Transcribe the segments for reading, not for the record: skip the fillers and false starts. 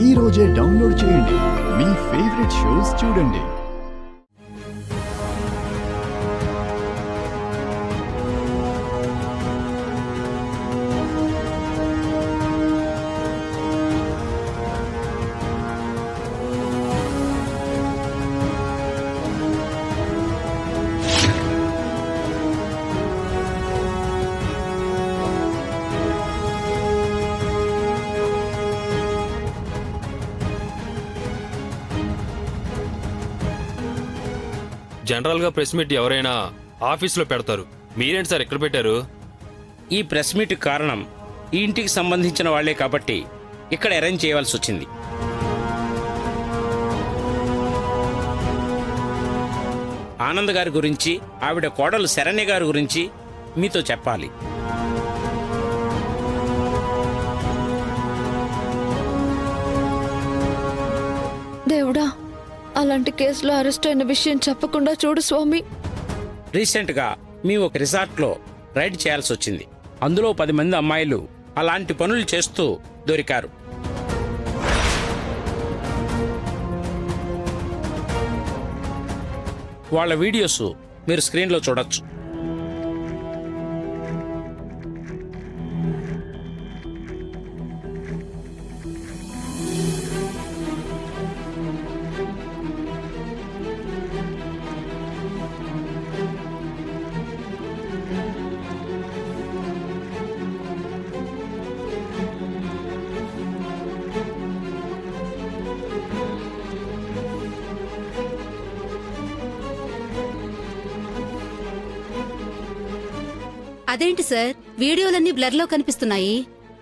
ఈ రోజే డౌన్లోడ్ చేయండి. మీ ఫేవరెట్ షోస్ చూడండి. జనరల్గా ప్రెస్ మీట్ ఎవరైనా ఆఫీస్లో పెడతారు. మీరేంటి సార్ ఎక్కడ పెట్టారు? ఈ ప్రెస్ మీట్ కారణం ఈ ఇంటికి సంబంధించిన వాళ్లే కాబట్టి ఇక్కడ అరేంజ్ చేయవలసి వచ్చింది. ఆనంద్ గారి గురించి, ఆవిడ కోడలు శరణ్య గారి గురించి మీతో చెప్పాలి. దేవుడా, అలాంటి కేసులో అరెస్ట్ అయిన విషయం చెప్పకుండా చూడు స్వామి. రీసెంట్గా మేము ఒక రిసార్ట్లో రైడ్ చేయాల్సి వచ్చింది. అందులో 10 మంది అమ్మాయిలు అలాంటి పనులు చేస్తూ దొరికారు. వాళ్ళ వీడియోస్ మీరు స్క్రీన్లో చూడొచ్చు. అదేంటి సార్, వీడియోలన్నీ బ్లర్లో కనిపిస్తున్నాయి?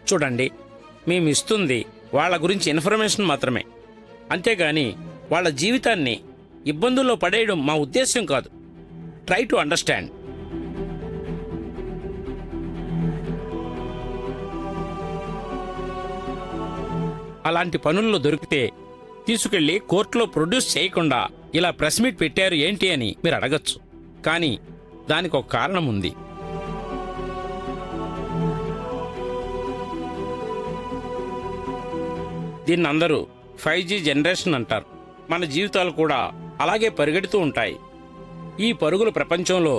చూడండి, మేము ఇస్తుంది వాళ్ళ గురించి ఇన్ఫర్మేషన్ మాత్రమే, అంతేగాని వాళ్ళ జీవితాన్ని ఇబ్బందుల్లో పడేయడం మా ఉద్దేశ్యం కాదు. Try to understand. అలాంటి పనుల్లో దొరికితే తీసుకెళ్లి కోర్టులో ప్రొడ్యూస్ చేయకుండా ఇలా ప్రెస్ మీట్ పెట్టారు ఏంటి అని మీరు అడగచ్చు. కానీ దానికి ఒక కారణం ఉంది. దీన్ని అందరూ 5G జనరేషన్ అంటారు. మన జీవితాలు కూడా అలాగే పరిగెడుతూ ఉంటాయి. ఈ పరుగుల ప్రపంచంలో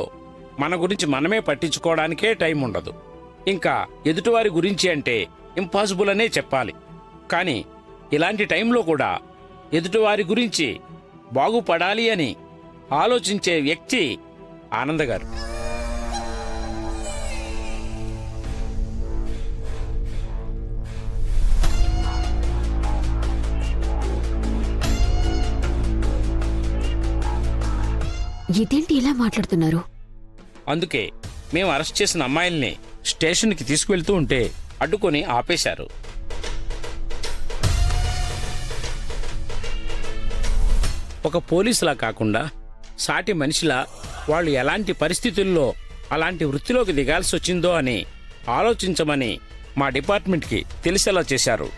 మన గురించి మనమే పట్టించుకోవడానికే టైం ఉండదు. ఇంకా ఎదుటివారి గురించి అంటే ఇంపాసిబుల్ అనే చెప్పాలి. కానీ ఇలాంటి టైంలో కూడా ఎదుటివారి గురించి బాగుపడాలి అని ఆలోచించే వ్యక్తి ఆనంద్ గారు. ఇదేంటి ఇలా మాట్లాడుతున్నారు? అందుకే మేము అరెస్ట్ చేసిన అమ్మాయిల్ని స్టేషన్కి తీసుకువెళ్తూ ఉంటే అడ్డుకొని ఆపేశారు. ఒక పోలీసులా కాకుండా సాటి మనిషిలా వాళ్ళు ఎలాంటి పరిస్థితుల్లో అలాంటి వృత్తిలోకి దిగాల్సి వచ్చిందో అని ఆలోచించమని మా డిపార్ట్మెంట్కి తెలిసేలా చేశారు.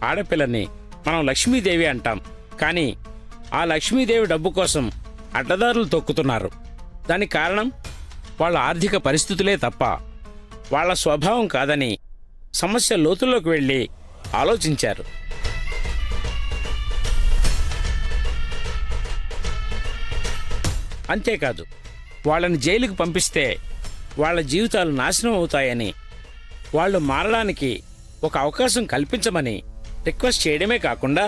ఆడపిల్లని మనం లక్ష్మీదేవి అంటాం, కానీ ఆ లక్ష్మీదేవి డబ్బు కోసం అడ్డదారులు తొక్కుతున్నారు. దానికి కారణం వాళ్ళ ఆర్థిక పరిస్థితులే తప్ప వాళ్ళ స్వభావం కాదని సమస్య లోతుల్లోకి వెళ్ళి ఆలోచించారు. అంతేకాదు, వాళ్ళని జైలుకు పంపిస్తే వాళ్ళ జీవితాలు నాశనం అవుతాయని, వాళ్ళు మారడానికి ఒక అవకాశం కల్పించమని రిక్వెస్ట్ చేయడమే కాకుండా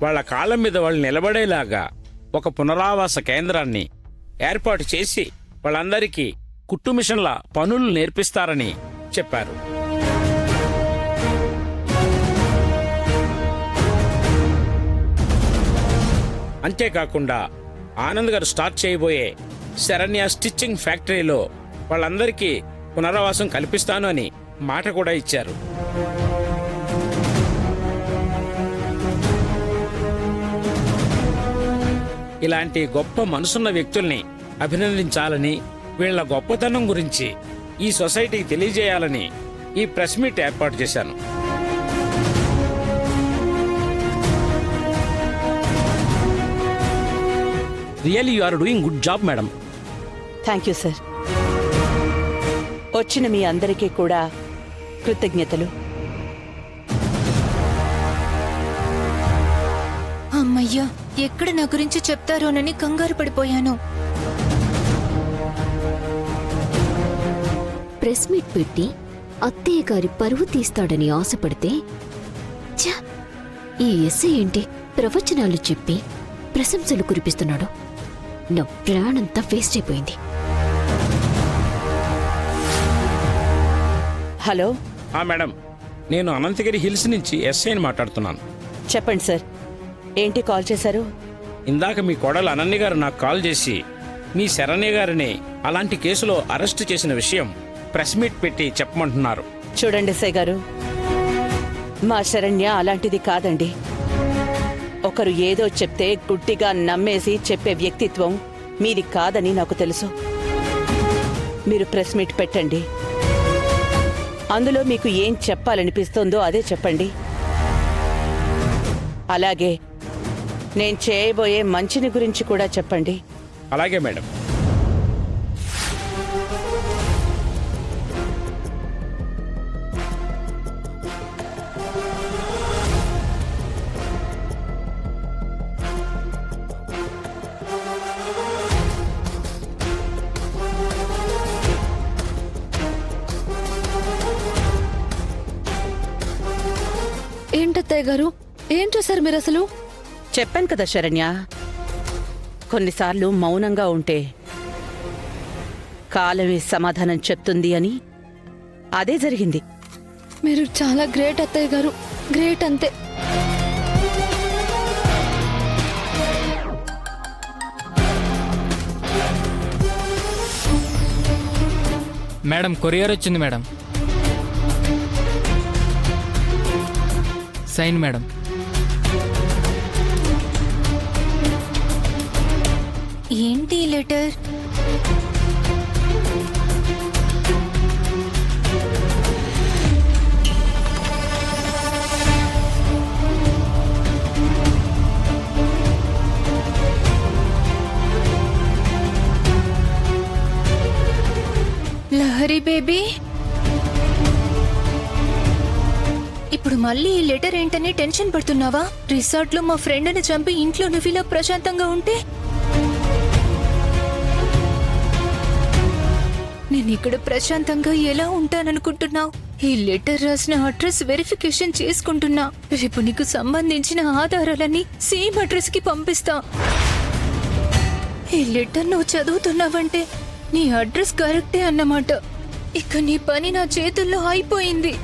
వాళ్ళ కాళ్ళ మీద వాళ్ళు నిలబడేలాగా ఒక పునరావాస కేంద్రాన్ని ఏర్పాటు చేసి వాళ్ళందరికీ కుట్టు మిషన్ల పనులు నేర్పిస్తారని చెప్పారు. అంతేకాకుండా ఆనంద్ గారు స్టార్ట్ చేయబోయే శరణ్య స్టిచ్చింగ్ ఫ్యాక్టరీలో వాళ్ళందరికీ పునరావాసం కల్పిస్తాను అని మాట కూడా ఇచ్చారు. ఇలాంటి గొప్ప మనసున్న వ్యక్తుల్ని అభినందించాలని, వీళ్ల గొప్పతనం గురించి ఈ సొసైటీకి తెలియజేయాలని ఈ ప్రెస్ మీట్ ఏర్పాటు చేశాను. Really you are doing good job madam. Thank you sir. వచ్చిన మీ అందరికీ కూడా కృతజ్ఞతలు. అమ్మయ్యా, ఎక్కడ నా గురించి చెప్తారోనని కంగారు పడిపోయాను. ప్రెస్ మీట్ పెట్టి అత్తయ్య గారి పరువు తీస్తాడని ఆశపడితే ఛ! ఈ ఎస్ఐ ఏంటి ప్రవచనాలు చెప్పి ప్రశంసలు కురిపిస్తున్నాడు. నా ప్రాణంతా వేస్ట్ అయిపోయింది. హలో, మేడం, నేను అనంతగిరి హిల్స్ నుంచి ఎస్ఐని మాట్లాడుతున్నాను. చెప్పండి సార్, ఏంటి కాల్ చేశారు? ఇందాక మీ కోడలు అనన్య గారు నాకు కాల్ చేసి మీ శరణ్య గారిని అలాంటి కేసులో అరెస్టు చేసిన విషయం ప్రెస్ మీట్ పెట్టి చెప్పమంటున్నారు. చూడండి ఎస్ఐ గారు, మా శరణ్య అలాంటిది కాదండి. ఒకరు ఏదో చెప్తే గుడ్డిగా నమ్మేసి చెప్పే వ్యక్తిత్వం మీది కాదని నాకు తెలుసు. మీరు ప్రెస్ మీట్ పెట్టండి, అందులో మీకు ఏం చెప్పాలనిపిస్తుందో అదే చెప్పండి. అలాగే నేను చేయబోయే మంచిని గురించి కూడా చెప్పండి. అలాగే మేడం. ఏంటత్తయ్య గారు, ఏం చేశారు మీరు అసలు? చెప్పాను కదా శరణ్య, కొన్నిసార్లు మౌనంగా ఉంటే కాలమే సమాధానం చెప్తుంది అని. అదే జరిగింది. మీరు చాలా గ్రేట్ అత్తయ్య గారు, గ్రేట్ అంతే. మేడం, కొరియర్ వచ్చింది మేడం. Sign madam. ఏంటి ఈ లెటర్? లహరి బేబీ, ఇప్పుడు మళ్ళీ ఈ లెటర్ ఏంటని టెన్షన్ పడుతున్నావా? రిసార్ట్లో మా ఫ్రెండ్ని చంపి ఇంట్లో నువ్వు ఇలా ప్రశాంతంగా ఉంటే నేను ఇక్కడ ప్రశాంతంగా ఎలా ఉంటాననుకుంటున్నావు? ఈ లెటర్ రాసిన అడ్రస్ వెరిఫికేషన్ చేసుకుంటున్నా. రేపు నీకు సంబంధించిన ఆధారాలన్నీ సేమ్ అడ్రస్ కి పంపిస్తా. ఈ లెటర్ నువ్వు చదువుతున్నావంటే నీ అడ్రస్ కరెక్టే అన్నమాట. ఇక నీ పని నా చేతుల్లో అయిపోయింది.